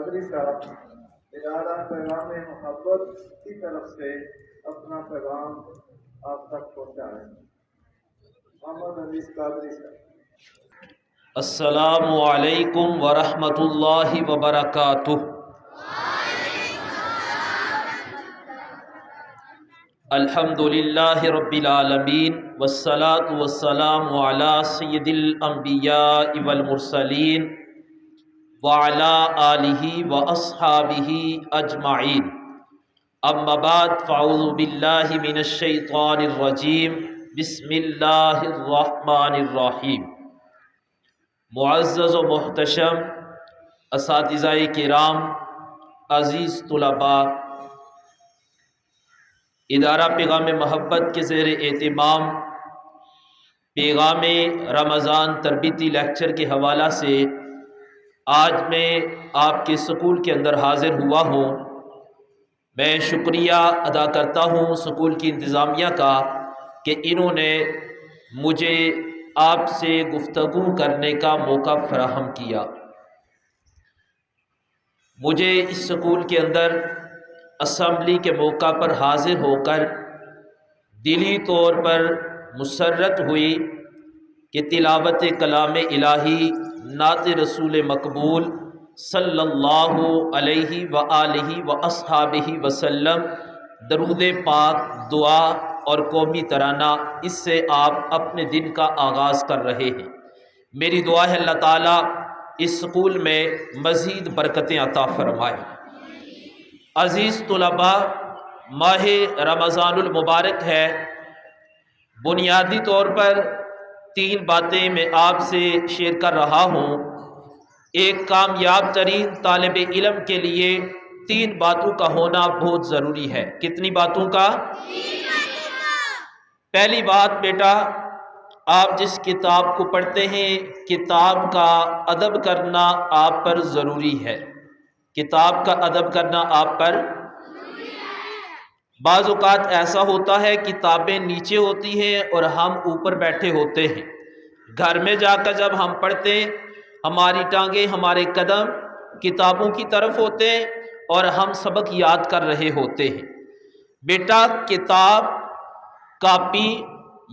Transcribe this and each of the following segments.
قادری صاحب ادارہ پیغام محبت کی طرف سے اپنا پیغام آپ تک پہنچائیں۔ محمد حنیف قادری صاحب۔ السلام علیکم ورحمۃ اللہ وبرکاتہ۔ الحمد للہ رب العالمین والصلاة والسلام علی سید الانبیاء والمرسلین وعلی آلہ واصحابہ اجمعین، اما بعد فاعوذ باللہ من الشیطان الرجیم، بسم اللہ الرحمن الرحیم۔ معزز و محتشم اساتذہ کرام، عزیز طلباء، ادارہ پیغام محبت کے زیر اہتمام پیغام رمضان تربیتی لیکچر کے حوالہ سے آج میں آپ کے سکول کے اندر حاضر ہوا ہوں۔ میں شکریہ ادا کرتا ہوں سکول کی انتظامیہ کا کہ انہوں نے مجھے آپ سے گفتگو کرنے کا موقع فراہم کیا۔ مجھے اس سکول کے اندر اسمبلی کے موقع پر حاضر ہو کر دلی طور پر مسرت ہوئی کہ تلاوت کلام الہی، نعت رسول مقبول صلی اللہ علیہ وآلہ واصحابہ وسلم، درود پاک، دعا اور قومی ترانہ، اس سے آپ اپنے دن کا آغاز کر رہے ہیں۔ میری دعا ہے اللہ تعالیٰ اس سکول میں مزید برکتیں عطا فرمائے۔ عزیز طلباء، ماہ رمضان المبارک ہے۔ بنیادی طور پر 3 باتیں میں آپ سے شیئر کر رہا ہوں۔ ایک کامیاب ترین طالب علم کے لیے 3 باتوں کا ہونا بہت ضروری ہے۔ کتنی باتوں کا؟ پہلی بات، بیٹا آپ جس کتاب کو پڑھتے ہیں کتاب کا ادب کرنا آپ پر ضروری ہے۔ کتاب کا ادب کرنا آپ پر بعض اوقات ایسا ہوتا ہے کتابیں نیچے ہوتی ہیں اور ہم اوپر بیٹھے ہوتے ہیں۔ گھر میں جا کر جب ہم پڑھتے ہیں ہماری ٹانگیں، ہمارے قدم کتابوں کی طرف ہوتے ہیں اور ہم سبق یاد کر رہے ہوتے ہیں۔ بیٹا کتاب، کاپی،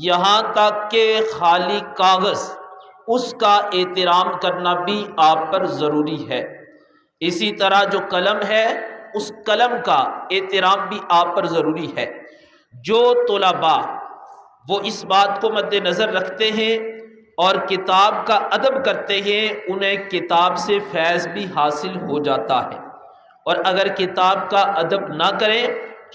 یہاں تک کہ خالی کاغذ، اس کا احترام کرنا بھی آپ پر ضروری ہے۔ اسی طرح جو قلم ہے اس قلم کا احترام بھی آپ پر ضروری ہے۔ جو طلباء وہ اس بات کو مد نظر رکھتے ہیں اور کتاب کا ادب کرتے ہیں انہیں کتاب سے فیض بھی حاصل ہو جاتا ہے، اور اگر کتاب کا ادب نہ کریں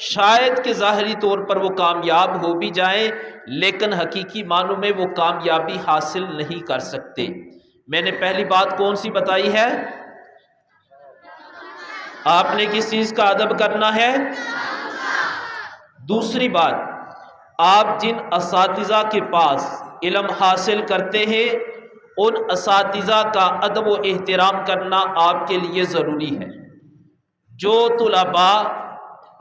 شاید کہ ظاہری طور پر وہ کامیاب ہو بھی جائیں لیکن حقیقی معنوں میں وہ کامیابی حاصل نہیں کر سکتے۔ میں نے پہلی بات کون سی بتائی ہے؟ آپ نے کس چیز کا ادب کرنا ہے؟ دوسری بات، آپ جن اساتذہ کے پاس علم حاصل کرتے ہیں ان اساتذہ کا ادب و احترام کرنا آپ کے لیے ضروری ہے۔ جو طلباء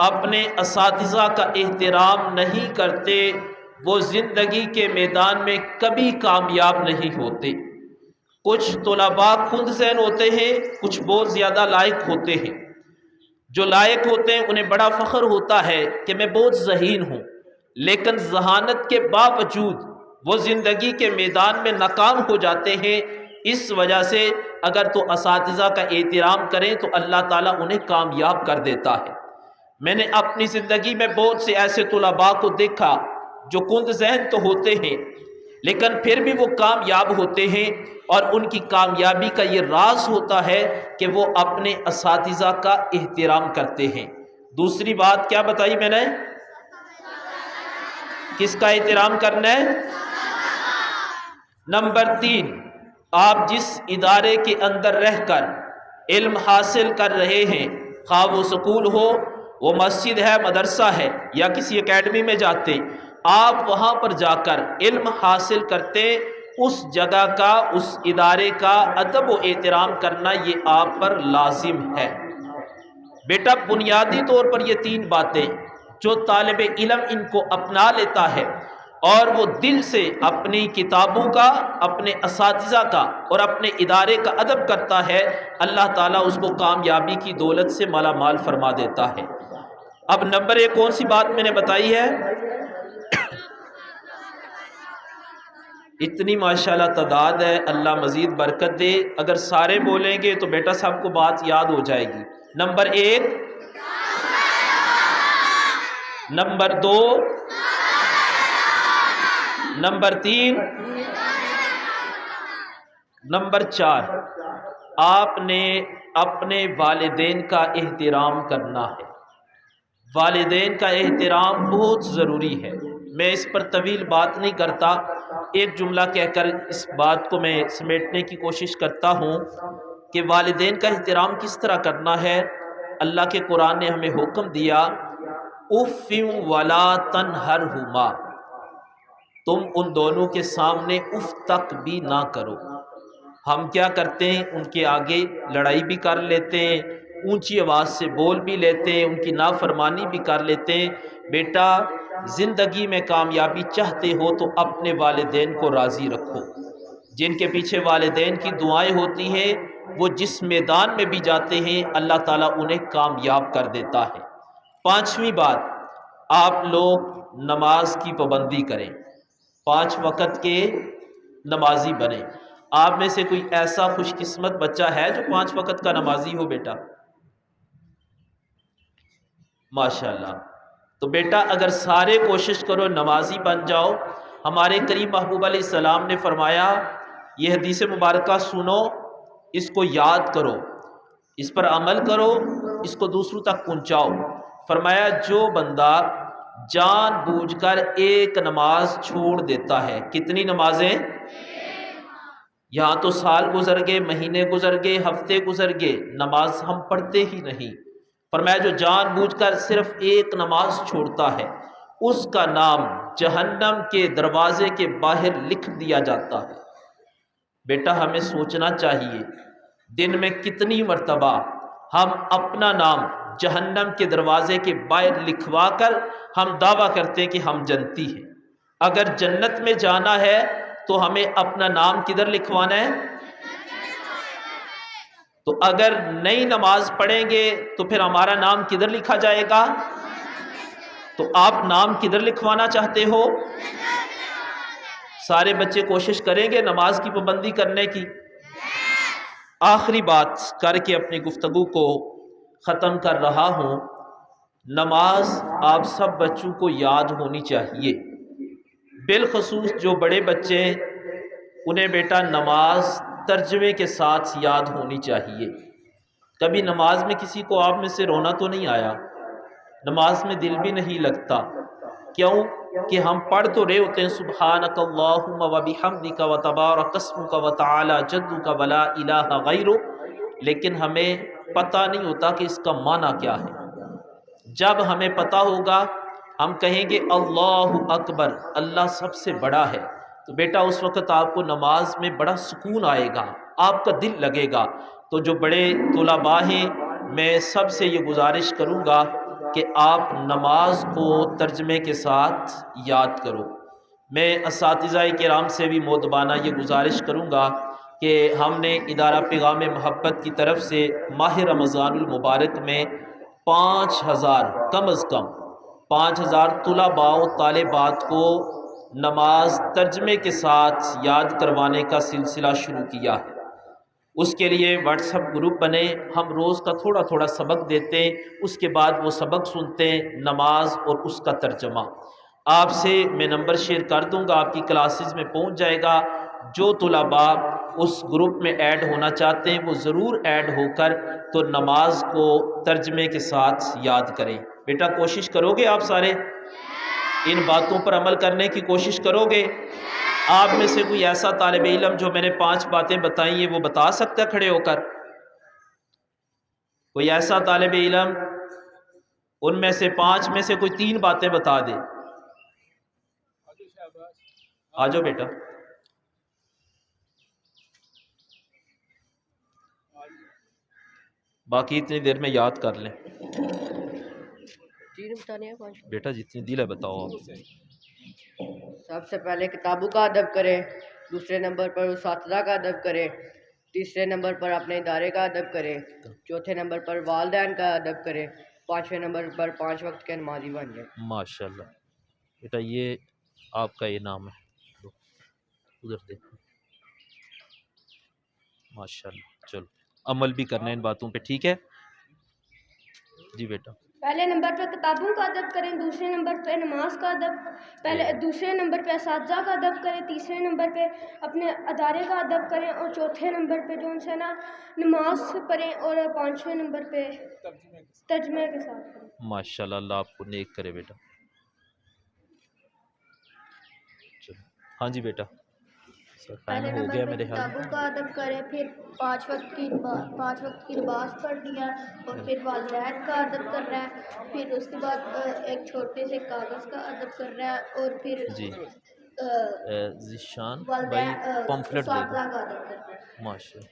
اپنے اساتذہ کا احترام نہیں کرتے وہ زندگی کے میدان میں کبھی کامیاب نہیں ہوتے۔ کچھ طلباء کند ذہن ہوتے ہیں، کچھ بہت زیادہ لائق ہوتے ہیں۔ جو لائق ہوتے ہیں انہیں بڑا فخر ہوتا ہے کہ میں بہت ذہین ہوں، لیکن ذہانت کے باوجود وہ زندگی کے میدان میں ناکام ہو جاتے ہیں۔ اس وجہ سے اگر تو اساتذہ کا احترام کریں تو اللہ تعالیٰ انہیں کامیاب کر دیتا ہے۔ میں نے اپنی زندگی میں بہت سے ایسے طلباء کو دیکھا جو کند ذہن تو ہوتے ہیں لیکن پھر بھی وہ کامیاب ہوتے ہیں، اور ان کی کامیابی کا یہ راز ہوتا ہے کہ وہ اپنے اساتذہ کا احترام کرتے ہیں۔ دوسری بات کیا بتائی میں نے؟ کس کا احترام کرنا ہے؟ نمبر 3، آپ جس ادارے کے اندر رہ کر علم حاصل کر رہے ہیں، خواہ وہ سکول ہو، وہ مسجد ہے، مدرسہ ہے یا کسی اکیڈمی میں جاتے، آپ وہاں پر جا کر علم حاصل کرتے، اس جگہ کا، اس ادارے کا ادب و احترام کرنا یہ آپ پر لازم ہے۔ بیٹا بنیادی طور پر یہ 3 باتیں جو طالب علم ان کو اپنا لیتا ہے اور وہ دل سے اپنی کتابوں کا، اپنے اساتذہ کا اور اپنے ادارے کا ادب کرتا ہے، اللہ تعالیٰ اس کو کامیابی کی دولت سے مالا مال فرما دیتا ہے۔ اب نمبر ایک کون سی بات میں نے بتائی ہے؟ اتنی ماشاءاللہ تعداد ہے، اللہ مزید برکت دے۔ اگر سارے بولیں گے تو بیٹا صاحب کو بات یاد ہو جائے گی۔ نمبر ایک، نمبر دو، نمبر تین، نمبر چار، آپ نے اپنے والدین کا احترام کرنا ہے۔ والدین کا احترام بہت ضروری ہے۔ میں اس پر طویل بات نہیں کرتا، ایک جملہ کہہ کر اس بات کو میں سمیٹنے کی کوشش کرتا ہوں کہ والدین کا احترام کس طرح کرنا ہے۔ اللہ کے قرآن نے ہمیں حکم دیا، اف ولا تنہرہما، تم ان دونوں کے سامنے اف تک بھی نہ کرو۔ ہم کیا کرتے ہیں؟ ان کے آگے لڑائی بھی کر لیتے ہیں، اونچی آواز سے بول بھی لیتے ہیں، ان کی نافرمانی بھی کر لیتے ہیں۔ بیٹا زندگی میں کامیابی چاہتے ہو تو اپنے والدین کو راضی رکھو۔ جن کے پیچھے والدین کی دعائیں ہوتی ہیں، وہ جس میدان میں بھی جاتے ہیں اللہ تعالیٰ انہیں کامیاب کر دیتا ہے۔ پانچویں بات، آپ لوگ نماز کی پابندی کریں، 5 وقت کے نمازی بنیں۔ آپ میں سے کوئی ایسا خوش قسمت بچہ ہے جو 5 وقت کا نمازی ہو بیٹا؟ ماشاءاللہ۔ تو بیٹا اگر سارے کوشش کرو نمازی بن جاؤ۔ ہمارے کریم محبوب علیہ السلام نے فرمایا، یہ حدیث مبارکہ سنو، اس کو یاد کرو، اس پر عمل کرو، اس کو دوسروں تک پہنچاؤ۔ فرمایا جو بندہ جان بوجھ کر ایک نماز چھوڑ دیتا ہے، کتنی نمازیں؟ یہاں تو سال گزر گئے، مہینے گزر گئے، ہفتے گزر گئے، نماز ہم پڑھتے ہی نہیں۔ فرمایا جو جان بوجھ کر صرف ایک نماز چھوڑتا ہے، اس کا نام جہنم کے دروازے کے باہر لکھ دیا جاتا ہے۔ بیٹا ہمیں سوچنا چاہیے دن میں کتنی مرتبہ ہم اپنا نام جہنم کے دروازے کے باہر لکھوا کر ہم دعویٰ کرتے ہیں کہ ہم جنتی ہیں۔ اگر جنت میں جانا ہے تو ہمیں اپنا نام کدھر لکھوانا ہے؟ تو اگر نئی نماز پڑھیں گے تو پھر ہمارا نام کدھر لکھا جائے گا؟ تو آپ نام کدھر لکھوانا چاہتے ہو؟ سارے بچے کوشش کریں گے نماز کی پابندی کرنے کی؟ آخری بات کر کے اپنی گفتگو کو ختم کر رہا ہوں۔ نماز آپ سب بچوں کو یاد ہونی چاہیے، بالخصوص جو بڑے بچے ہیں انہیں بیٹا نماز ترجمے کے ساتھ یاد ہونی چاہیے۔ کبھی نماز میں کسی کو آپ میں سے رونا تو نہیں آیا؟ نماز میں دل بھی نہیں لگتا، کیوں کہ ہم پڑھ تو رہے ہوتے ہیں سبحانک اللہم و بحمدک و تبارک اسمک و تعالی جدک ولا الہ غیرک، لیکن ہمیں پتہ نہیں ہوتا کہ اس کا معنی کیا ہے۔ جب ہمیں پتہ ہوگا ہم کہیں گے اللہ اکبر، اللہ سب سے بڑا ہے، تو بیٹا اس وقت آپ کو نماز میں بڑا سکون آئے گا، آپ کا دل لگے گا۔ تو جو بڑے طلباء ہیں میں سب سے یہ گزارش کروں گا کہ آپ نماز کو ترجمے کے ساتھ یاد کرو۔ میں اساتذہ کرام سے بھی مؤدبانہ یہ گزارش کروں گا کہ ہم نے ادارہ پیغام محبت کی طرف سے ماہ رمضان المبارک میں 5000 کم از کم 5000 طلباء و طالبات کو نماز ترجمے کے ساتھ یاد کروانے کا سلسلہ شروع کیا ہے۔ اس کے لیے واٹس ایپ گروپ بنے، ہم روز کا تھوڑا تھوڑا سبق دیتے ہیں، اس کے بعد وہ سبق سنتے ہیں، نماز اور اس کا ترجمہ۔ آپ سے میں نمبر شیئر کر دوں گا، آپ کی کلاسز میں پہنچ جائے گا۔ جو طلباء اس گروپ میں ایڈ ہونا چاہتے ہیں وہ ضرور ایڈ ہو کر تو نماز کو ترجمے کے ساتھ یاد کریں۔ بیٹا کوشش کرو گے آپ سارے؟ ان باتوں پر عمل کرنے کی کوشش کرو گے؟ آپ میں سے کوئی ایسا طالب علم جو میں نے 5 باتیں بتائی ہیں وہ بتا سکتا ہے کھڑے ہو کر؟ کوئی ایسا طالب علم ان میں سے 5 میں سے کوئی 3 باتیں بتا دے؟ آ جاؤ بیٹا۔ باقی اتنی دیر میں یاد کر لیں بیٹا، جتنی دل ہے بتاؤ آپ۔ سب سے پہلے کتابوں کا ادب کریں، دوسرے نمبر پر اساتذہ کا ادب کریں، تیسرے نمبر پر اپنے ادارے کا ادب کریں، چوتھے نمبر پر والدین کا ادب کریں، پانچویں نمبر پر 5 وقت کے نمازی بن جائیں۔ ماشاء اللہ بیٹا، یہ آپ کا انعام ہے، ادھر دیکھو۔ ماشاء اللہ، چلو عمل بھی کرنا ہے ان باتوں پہ، ٹھیک ہے جی بیٹا۔ پہلے نمبر پہ کتابوں کا ادب کریں، دوسرے نمبر پہ نماز کا ادب، دوسرے نمبر پہ اساتذہ کا ادب کریں، تیسرے نمبر پہ اپنے ادارے کا ادب کریں، اور چوتھے نمبر پہ جو ان سے نا نماز پڑھیں، اور پانچویں نمبر پہ ترجمے کے ساتھ کریں۔ ماشاء اللہ، اللہ آپ کو نیک کرے بیٹا۔ چلو ہاں جی بیٹا، ٹائم پہلے ہو نمبر گیا پہ میرے خیال کتابوں کا ادب کریں، پھر 5 وقت کی نماز پڑھنی ہے، اور پھر والدین کا ادب کرنا ہے، پھر اس کے بعد ایک چھوٹے سے کاغذ کا ادب کرنا ہے، اور پھر جی ذیشان بھائی والدین پمفلٹ دے دو۔ اساتذہ کا ادب کرنا ہے۔ ماشاء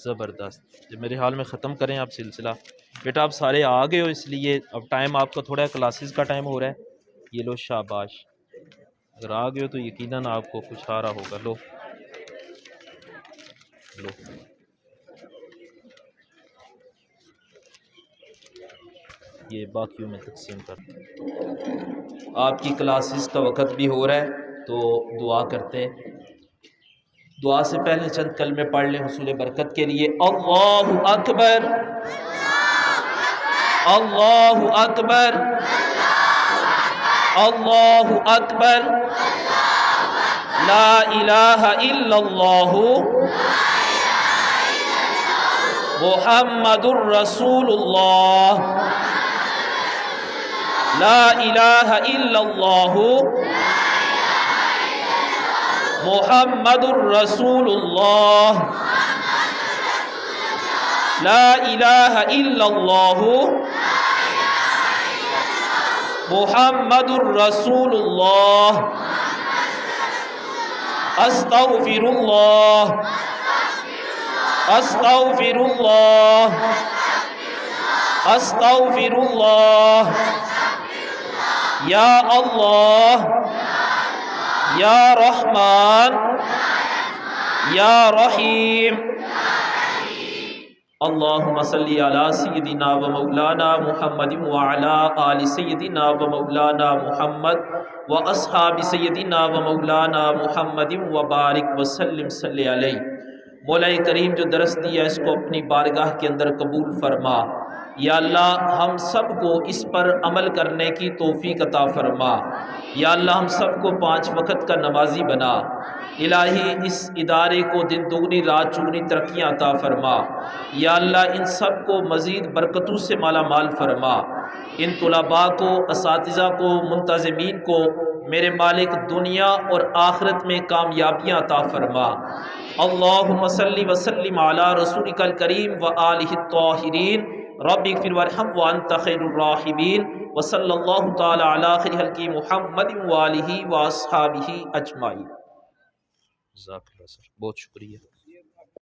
زبردست، میرے حال میں ختم کریں آپ سلسلہ۔ بیٹا آپ سارے آ گئے ہو، اس لیے اب ٹائم آپ کا تھوڑا کلاسز کا ٹائم ہو رہا ہے۔ یہ لو شاباش، اگر آ گئے ہو تو یقیناً آپ کو کچھ آ رہا ہوگا۔ لو لو، یہ باقیوں میں تقسیم کر دو۔ آپ کی کلاسز کا وقت بھی ہو رہا ہے تو دعا کرتے ہیں۔ دعا سے پہلے چند کلمے پڑھ لیں حصول برکت کے لیے۔ اللہ اکبر، اللہ اکبر، اللہ اکبر، لا الہ الا اللہ محمد الرسول اللہ، لا الہ الا اللہ محمد الرسول اللہ، لا الہ الا اللہ محمد الرسول اللہ، استغفر اللہ، استغفر اللہ، استغفر اللہ، یا اللہ، یا رحمان، یا رحیم۔ اللہم صلی علی سیدنا و مولانا محمد وعلا آل سیدنا و مولانا محمد و اصحاب سیدنا و مولانا محمد وبارک وسلم صلی علیہ۔ مولا کریم جو درس دیا اس کو اپنی بارگاہ کے اندر قبول فرما۔ یا اللہ ہم سب کو اس پر عمل کرنے کی توفیق عطا فرما۔ یا اللہ ہم سب کو 5 وقت کا نمازی بنا۔ الہی اس ادارے کو دن دگنی رات چگنی ترقیاں عطا فرما۔ یا اللہ ان سب کو مزید برکتوں سے مالا مال فرما۔ ان طلباء کو، اساتذہ کو، منتظمین کو میرے مالک دنیا اور آخرت میں کامیابیاں عطا فرما۔ اللہم صلی وسلم علی رسولک الکریم و آلہ الطاہرین، رب اغفر وارحم وانت خیر الراحمین، وصلی اللہ تعالی علی خیر خلق محمد و آلہ و اصحابہ اجمعین۔ جزاک اللہ سر، بہت شکریہ۔